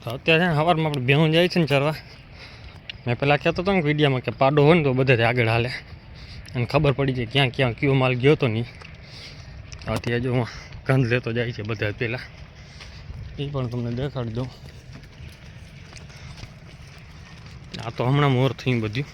તો અત્યારે છે ને સવારમાં આપણે બેહું જાય છે ને ચરવા. મેં પહેલાં કહેતો હતો ને વિડીયામાં કે પાડો હોય ને તો બધાથી આગળ હાલે અને ખબર પડી જાય ક્યાં ક્યાં કયો માલ ગયો તો નહીં. અત્યારે જો હું ગંધ લેતો જાય છે બધા પહેલાં, એ પણ તમને દેખાડી દઉં. આ તો હમણાં મોર થયું બધું.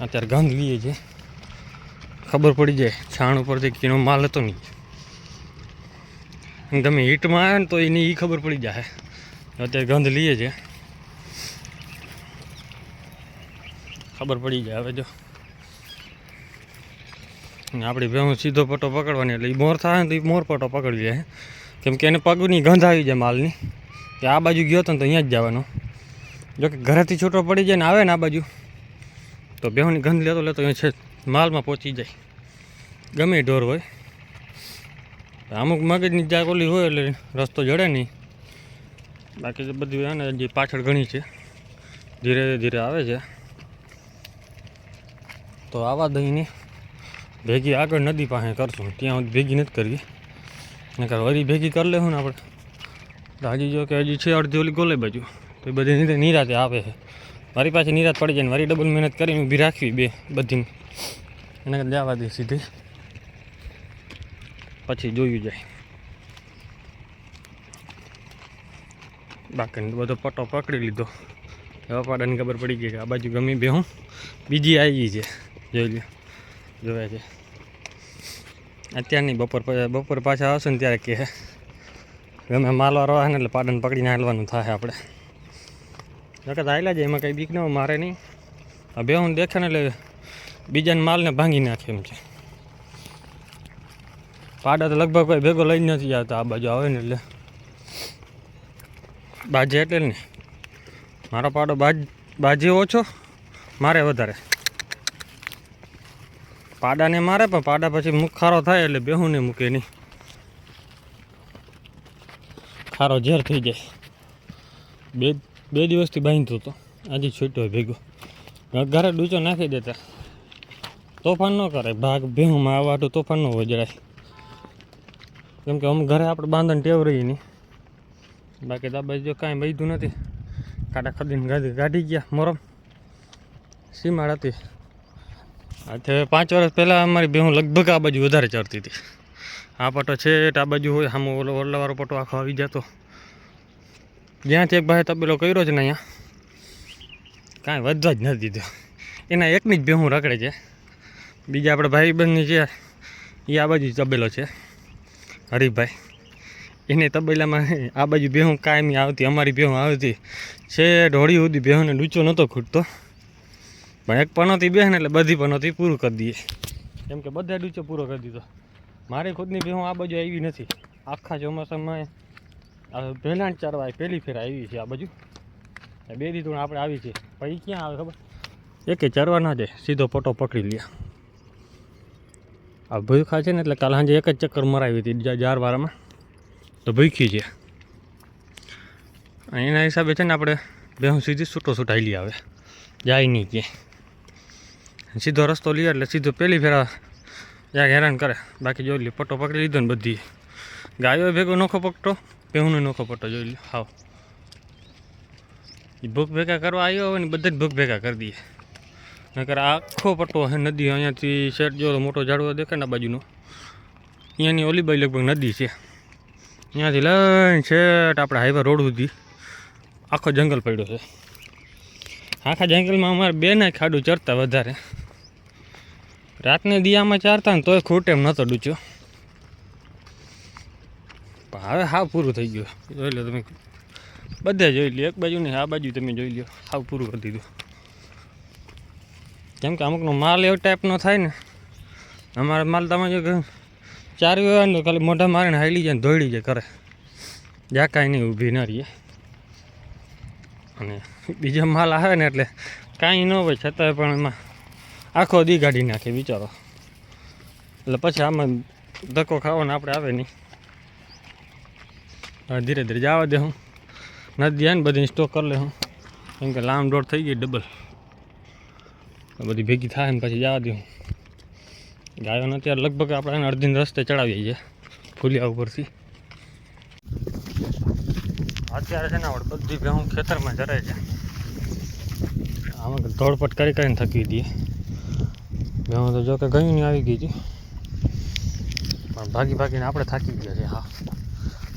અત્યારે ગંધ લઈએ છે, ખબર પડી જાય છાણ ઉપરથી કીનો માલ હતો નહીં. ગમે હીટમાં આવે ને તો એની એ ખબર પડી જાય. અત્યારે ગંધ લઈએ છે, ખબર પડી જાય. હવે જો આપણી ભેહું સીધો પટ્ટો પકડવાની એટલે એ મોર થાય ને તો એ મોર પટ્ટો પકડી લે. કેમ કે એને પગની ગંધ આવી જાય માલની, કે આ બાજુ ગયો હતો ને તો અહીંયા જ જવાનો. જો કે ઘરેથી છૂટો પડી જાય ને આવે ને આ બાજુ તો ભેહુંની ગંધ લેતો લેતો અહીંયા છે માલમાં પહોંચી જાય, ગમે ઢોર હોય. અમુક મગજની જાગ ઓલી હોય એટલે રસ્તો જડે નહીં. બાકી તો બધું એને જે પાછળ ઘણી છે, ધીરે ધીરે આવે છે. તો આવા દહીંને ભેગી આગળ નદી પાસે કરશું, ત્યાં ભેગી નથી કરવી. નકર વળી ભેગી કરી લેવું ને આપણે તો હજી જો કે હજી છે અડધી ઓલી ગોલે બાજુ, તો એ બધી નિરાતે આવે છે. મારી પાસે નિરાત પડી જાય ને મારી ડબલ મહેનત કરીને ઊભી રાખવી બે બધી, એને જવા દે સીધી, પછી જોયું જાય. બાકી બધો પટ્ટો પકડી લીધો. હવે પાડાની ખબર પડી ગઈ કે આ બાજુ ગમી બેહું બીજી આવી છે, જોઈ લો જોવે છે. અત્યારની બપોર પાછા આવશે ને ત્યારે કહે ગમે માલવાળો આવે ને એટલે પાડાને પકડીને હાલવાનું થાય આપણે. નકર હાલ્યા જાય એમાં કંઈ બીક ન મારે નહીં. આ બેહું દેખે ને એટલે બીજાને માલને ભાંગી નાખે એમ છે. પાડા તો લગભગ કોઈ ભેગો લઈ નથી આવતા, આ બાજુ આવે ને એટલે બાજે એટલે ને. મારો પાડો બાજે ઓછો, મારે વધારે. પાડાને મારે પણ પાડા પછી મુખ ખારો થાય એટલે બેહું ને મૂકે નહીં, ખારો ઝેર થઈ જાય. બે દિવસથી બાંધતો હતો, આજે છૂટ્યો ભેગો. ઘરે ડૂચો નાખી દેતા, તોફાન ન કરે. ભાગ ભેહુંમાં આવવાટું તોફાન ન હોય જરાય. કેમ કે અમુક ઘરે આપણે બાંધવાની ટેવ રહી નહીં. બાકી તો આ બાજુ કાંઈ બાંધ્યું નથી. કાંટા ખદીને કાઢી ગયા મોરમ. સીમાડ હતી. આજે 5 વર્ષ પહેલાં અમારી બેહું લગભગ આ બાજુ વધારે ચડતી હતી. આ પટ્ટો છે આ બાજુ હોય, આમ ઓરલાવાળો પટ્ટો આખો આવી જતો. જ્યાંથી એક ભાઈ તબેલો કર્યો છે ને અહીંયા કાંઈ વધવા જ નથી દીધો. એના એકની જ બેહું રખડે છે. બીજા આપણે ભાઈબંધની છે એ આ બાજુ તબેલો છે, હરીભાઈ. એને તબેલામાં આ બાજુ બેહું કાયમી આવતી, અમારી બેહું આવતી છે ઢોળી સુધી. બેહુંને ડૂચો નહોતો ખૂટતો, પણ એક પનોતી બેહ ને એટલે બધી પનોતી પૂરું કરી દઈએ. કેમ કે બધા ડૂચો પૂરો કરી દીધો. મારી ખુદની બેહું આ બાજુ આવી નથી. આખા ચોમાસામાં પહેલાં જ ચારવા પહેલી ફેર આવી છે આ બાજુ. 2 દી આપણે આવી છે, પછી ક્યાં આવે ખબર, એકે ચારવા ના જાય, સીધો પટ્ટો પકડી લે. આ ભૂખા છે ને એટલે કાલે સાંજે એક જ ચક્કર મરાવી હતી જારવાળામાં, તો ભૂખી છે. એના હિસાબે છે ને આપણે બેહું સીધી છૂટો હાલી આવે, જાય નહીં ક્યાંય. સીધો રસ્તો લઈએ એટલે સીધો પહેલી ફેરા જ્યાં હેરાન કરે. બાકી જોઈ લે પટ્ટો પકડી લીધો ને બધી. ગાયો ભેગો નોખો પટ્ટો, બેહુંનો નોખો પટ્ટો જોઈ લે. હાવ એ ભૂખ ભેગા કરવા આવ્યો હોય ને બધા જ ભૂખ ભેગા કરી દઈએ. નકર આખો પટ્ટો હે નદી. અહીંયાથી શેઠ જો મોટો ઝાડવો દેખાય ને આ બાજુનો, અહીંયાની ઓલી બાજુ લગભગ નદી છે. અહીંયાથી લઈને શેઠ આપણે હાઈવે રોડ સુધી આખો જંગલ પડ્યો છે. આખા જંગલમાં અમારે બેને ખાડું ચડતા વધારે. રાતને દિયામાં ચારતા ને તોય ખૂટે એમ નહોતો ડૂચ્યો. પણ હવે હાવ પૂરું થઈ ગયું. જોઈ લો તમે, બધે જોઈ લો, એક બાજુ નહીં આ બાજુ તમે જોઈ લો, હાવ પૂરું કરી દીધું. કેમ કે અમુકનો માલ એવો ટાઈપનો થાય ને, અમારા માલ તમે જો ચાર્યું હોય ને તો ખાલી મોઢા મારીને હાલી જાય ને દોડી જાય કરે, જ્યાં કાંઈ નહીં ઊભી ન રહીએ. અને બીજા માલ આવે ને એટલે કાંઈ ન હોય છતાંય પણ એમાં આખો દી કાઢી નાખે વિચારો. એટલે પછી આમાં ધક્કો ખાવાનો આપણે આવે નહીં. ધીરે ધીરે જવા દે. હું નદી આવે ને બધી સ્ટોક કરી લે હું, કેમ કે લાંબ દોડ થઈ ગઈ ડબલ. બધી ભેગી થાય ને પછી જવા દે. હું ગાયોને અત્યારે લગભગ આપણે અડધીને રસ્તે ચડાવીએ છીએ ફૂલિયા ઉપરથી. આજ અત્યારે છે ને આપણે બધી ભેહું ખેતરમાં જરાય છે. આમાં દોડપટ કરીને થકી દઈએ. ભેહું તો જો કે ગયું નહીં આવી ગઈ હતી, પણ ભાગીને આપણે થાકી ગયા છે. હા,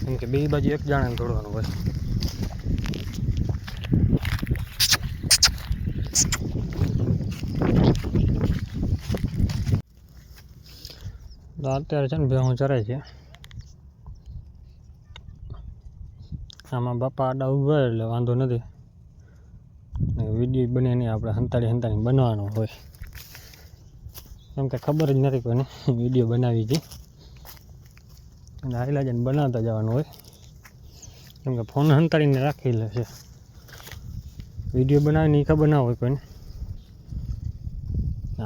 કેમ કે બે બાજુ એક જાણે દોડવાનું હોય. તો અત્યારે છે ને ભેહું ચરાય છે. આમાં બાપા આડા ઉભા એટલે વાંધો નથી. વિડીયો બને નહીં, આપણે હંતાડી બનાવવાનો હોય. કેમ કે ખબર જ નથી કોઈને વિડીયો બનાવી છે. અને આયલા જઈને બનાવતા જવાનું હોય. કેમ કે ફોન હંતાડીને રાખી લે છે. વિડીયો બનાવીને એ ખબર ના હોય કોઈને.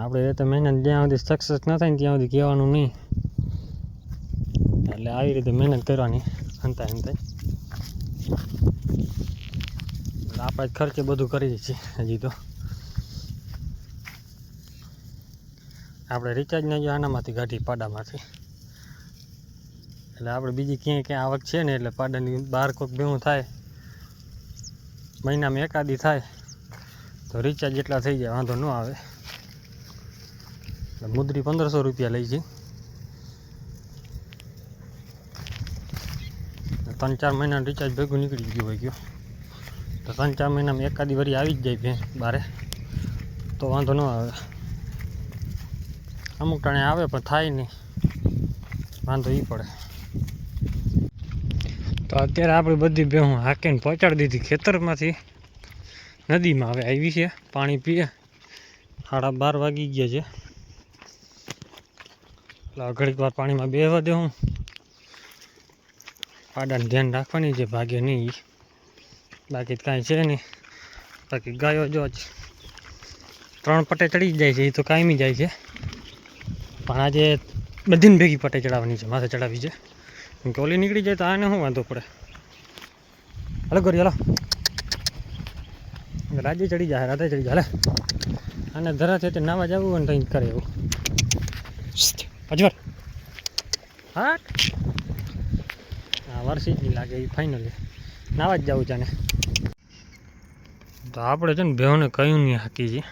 આપણે એ તો મહેનત જ્યાં સુધી સક્સેસ ના થાય ને ત્યાં સુધી કહેવાનું નહીં. એટલે આવી રીતે મહેનત કરવાની હંતાઈ. આપણે ખર્ચે બધું કરીએ છીએ. હજી તો આપણે રિચાર્જ ના જો આનામાંથી ગાડી પાડામાંથી. એટલે આપણે બીજી ક્યાંય આવક છે ને, એટલે પાડાની બહાર કોઈક ભેહું થાય, મહિનામાં એકાદી થાય તો રિચાર્જ એટલા થઈ જાય, વાંધો ન આવે. એટલે મુદ્રી 1500 રૂપિયા લઈ છે. 3-4 મહિનાનું રિચાર્જ ભેગું નીકળી ગયું હોય ગયો તો 3-4 મહિનામાં એકાદી વરી આવી જ જાય ભેં બારે, તો વાંધો ન આવે. અમુક ટાણે આવે પણ થાય નહીં, વાંધો એ પડે. તો અત્યારે આપણે બધી ભેહું હાંકીને પહોંચાડી દીધી ખેતરમાંથી નદીમાં. હવે આવી છે, પાણી પીએ. 12:30 વાગી ગયા છે. એટલે ઘડીક વાર પાણીમાં બેસવા દેવું. પાડાને ધ્યાન રાખવાની છે, ભાગે નહીં. બાકી કાંઈ છે નહીં. બાકી ગાયો જો જ 3 પટે ચડી જાય છે, એ તો કાયમી જાય છે. પણ આજે બધીને ભેગી પટે ચડાવવાની છે, માથે ચડાવી છે. કેમ કે ઓલી નીકળી જાય તો આને શું વાંધો પડે. હાલો ગોરી હાલો, રાજે ચડી જાય, રાતે ચડી જાય. આને ધરા છે તે નાવા જવું હોય ને કંઈક કરે એવું. અજવાર હા, વર્ષી જ નહીં લાગે એ ફાઇનલી નાવા જ જવું છે ને. તો આપણે છે ને ભેહોને કયું નહીં હાકી છે.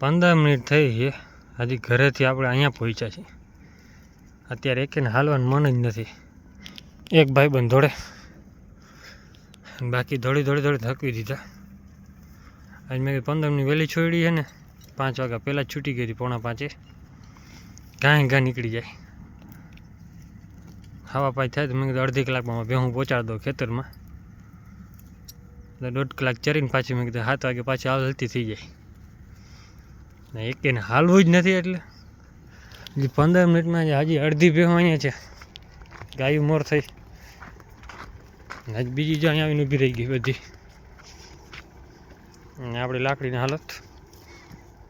15 મિનિટ થઈ છે, હજી ઘરેથી આપણે અહીંયા પહોંચ્યા છીએ. અત્યારે એકેને હાલવાનું મન જ નથી. એક ભાઈબંધ દોડે, બાકી દોડી થકવી દીધા. આજ મેં 15 મિનિટ વહેલી છોડી છે ને, 5 વાગ્યા પહેલાં જ છૂટી ગઈ હતી, 4:45. ઘા નીકળી જાય. હવા પાઈ થાય તો મેં કીધું અડધી કલાકમાં ભેહું પહોંચાડી દઉં ખેતરમાં. એટલે 1.5 કલાક ચરીને પાછી મેં કીધું 7 વાગે પાછી હલતી થઈ જાય. ને એકેને હાલવું જ નથી. એટલે 15 મિનિટમાં હજી અડધી ભેહું અહીંયા છે, ગાયું મોર થઈ. હજી બીજી જો અહીંયા આવીને ઊભી રહી ગઈ બધી. અને આપણી લાકડીની હાલત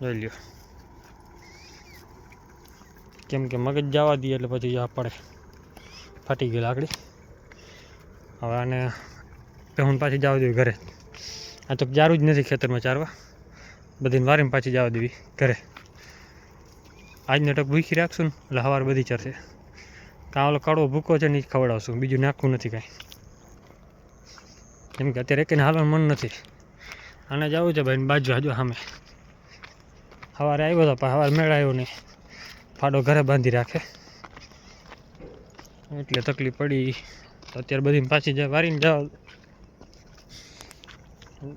જોઈ લ્યો. કેમ કે મગજ જવા દઈએ એટલે પછી આ પડે, ફાટી ગઈ લાકડી. હવે આને ભેહું પાછી જવા દેવી ઘરે. આ તો જારું જ નથી ખેતરમાં ચારવા, બધીને વારીને પાછી જવા દેવી ઘરે. આજનો ટક ભૂખી રાખશું ને એટલે સવારે બધી ચરશે. કાં ઓલો કડવો ભૂકો છે ને એ જ ખવડાવશું, બીજું નાખવું નથી કાંઈ. કેમ કે અત્યારે એકને હાલવાનું મન નથી. આને જવું છે ભાઈ બાજુ હાજો સામે. સવારે આવ્યો હતો પણ સવારે મેળ આવ્યો નહીં, ફાડો ઘરે બાંધી રાખે એટલે તકલીફ પડી. તો અત્યારે બધી પાછી જાય વારીને જાઓ.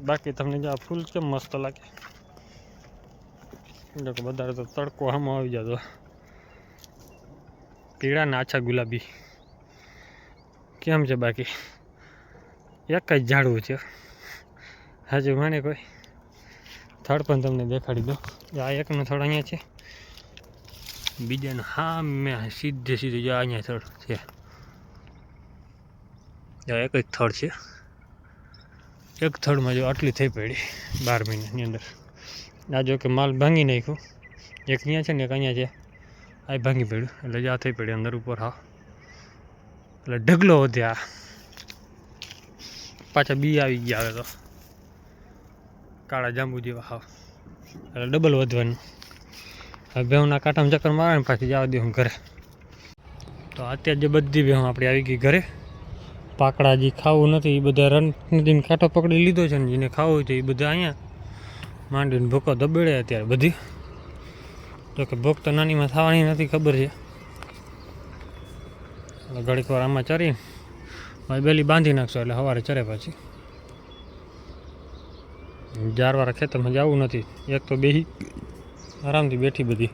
બાકી તમને જો આ ફૂલ કેમ મસ્ત લાગે. જો કે વધારે તો તડકો સામો આવી જતો. પીળા ને આછા ગુલાબી કેમ છે. બાકી એક જ ઝાડવું છે હજુ. મને કોઈ થડ પણ તમને દેખાડી દો. આ એકનો થડ અહીંયા છે, બીજાનો હા મેં સીધે જો અહીંયા થડ છે. એક જ થડ છે. એક થડમાં જો આટલી થઈ પડી 12 મહિનાની અંદર. આ જો કે માલ ભાંગી નાખ્યું. એક અહીંયા છે ને એક અહીંયા છે, આ ભાંગી પડ્યું એટલે જ આ થઈ પડી અંદર ઉપર. હા એટલે ઢગલો વધ્યા. પાછા બી આવી ગયા. હવે તો કાળા જાંબુ જેવા. હા એટલે ડબલ વધવાનું. હવે ભેહુંના કાંટામાં ચક્કર મારે ને પાછી જવા દઉં ઘરે. તો અત્યારે જે બધી ભેહું આપણી આવી ગઈ ઘરે. પાકડા જે ખાવું નથી એ બધા રણ નદીને કાંઠો પકડી લીધો છે ને જેને ખાવું હોય તો એ બધા અહીંયા માંડીને ભૂકો દબેડે અત્યારે બધી. તો કે ભૂખ તો નાનીમાં થવાની નથી ખબર છે. ઘડીક વાર આમાં ચરી બેલી બાંધી નાખશો એટલે સવારે ચરે પછી. જારવાળા ખેતરમાં જવું નથી, એક તો બેસી આરામથી બેઠી બધી.